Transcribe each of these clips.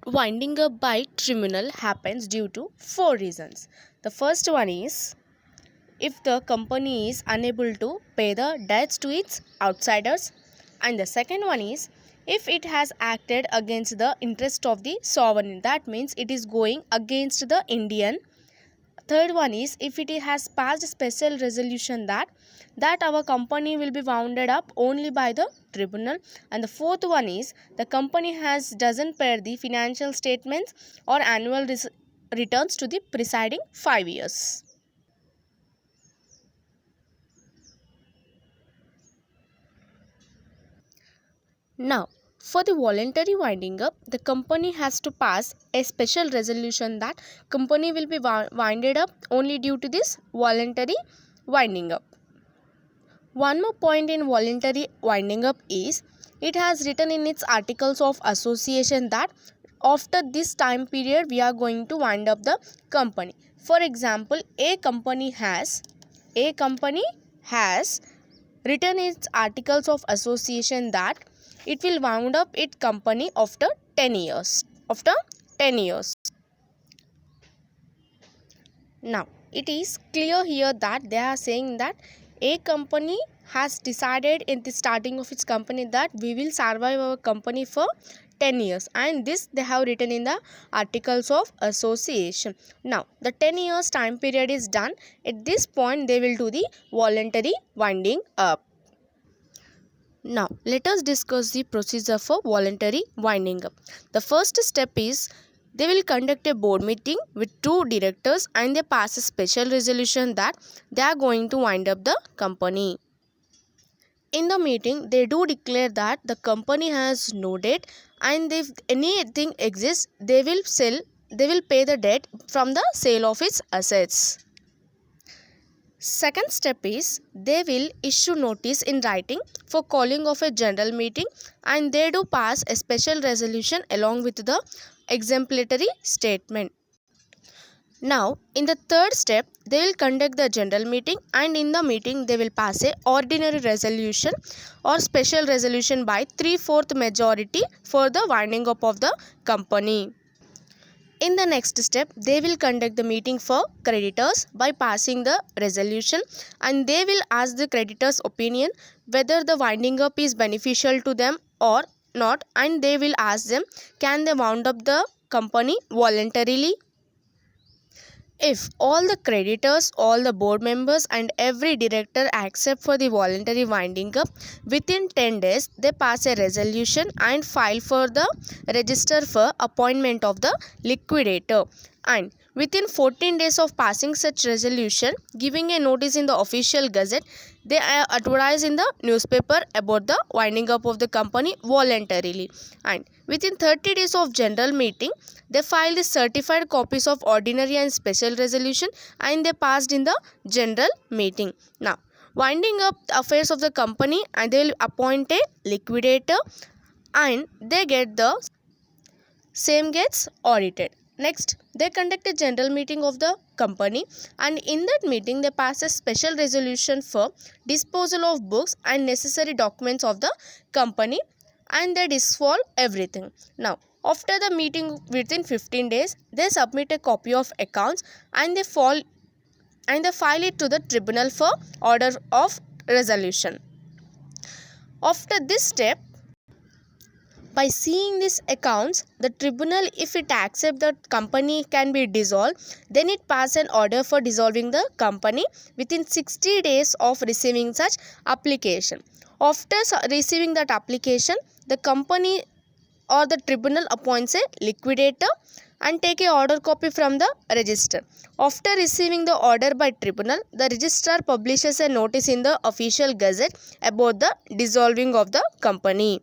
Winding up by tribunal happens due to four reasons. The first one is if the company is unable to pay the debts to its outsiders, and the second one is if it has acted against the interest of the sovereign, that means it is going against the Indian. Third one is if it has passed special resolution that our company will be wounded up only by the tribunal. And the fourth one is the company has doesn't pay the financial statements or annual returns to the preceding 5 years. Now, for the voluntary winding up, the company has to pass a special resolution that company will be winded up only due to this voluntary winding up. One more point in voluntary winding up is it has written in its articles of association that after this time period we are going to wind up the company. For example, a company has written its articles of association that it will wound up its company after 10 years. Now, it is clear here that they are saying that a company has decided in the starting of its company that we will survive our company for 10 years, and this they have written in the articles of association. Now, the 10 years time period is done. At this point, they will do the voluntary winding up. Now, let us discuss the procedure for voluntary winding up. The first step is they will conduct a board meeting with two directors and they pass a special resolution that they are going to wind up the company. In the meeting, they do declare that the company has no debt, and if anything exists, they will pay the debt from the sale of its assets. Second step is they will issue notice in writing for calling of a general meeting, and they do pass a special resolution along with the exemplary statement. Now, in the third step, they will conduct the general meeting, and in the meeting they will pass a ordinary resolution or special resolution by 3/4 majority for the winding up of the company. In the next step, they will conduct the meeting for creditors by passing the resolution, and they will ask the creditors' opinion whether the winding up is beneficial to them or not, and they will ask them can they wound up the company voluntarily. If all the creditors, all the board members and every director accept for the voluntary winding up, within 10 days they pass a resolution and file for the register for appointment of the liquidator. And within 14 days of passing such resolution, giving a notice in the official gazette, they advertise in the newspaper about the winding up of the company voluntarily. And within 30 days of general meeting, they filed the certified copies of ordinary and special resolution, and they passed in the general meeting. Now, winding up the affairs of the company, and they will appoint a liquidator, and they get the same gets audited. Next, they conduct a general meeting of the company, and in that meeting they pass a special resolution for disposal of books and necessary documents of the company, and they dissolve everything. Now, after the meeting within 15 days, they submit a copy of accounts, and they file it to the tribunal for order of resolution. After this step, by seeing these accounts, the tribunal, if it accepts that company can be dissolved, then it passes an order for dissolving the company within 60 days of receiving such application. After receiving that application, the company or the tribunal appoints a liquidator and take a order copy from the register. After receiving the order by tribunal, the registrar publishes a notice in the official gazette about the dissolving of the company.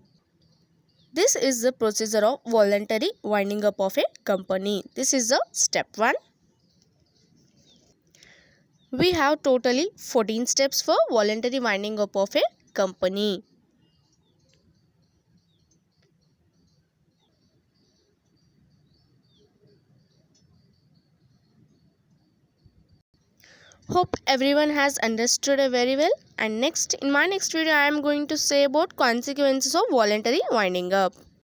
This is the procedure of voluntary winding up of a company. This is the step 1. We have totally 14 steps for voluntary winding up of a company. Hope everyone has understood it very well. And in my next video, I am going to say about consequences of voluntary winding up.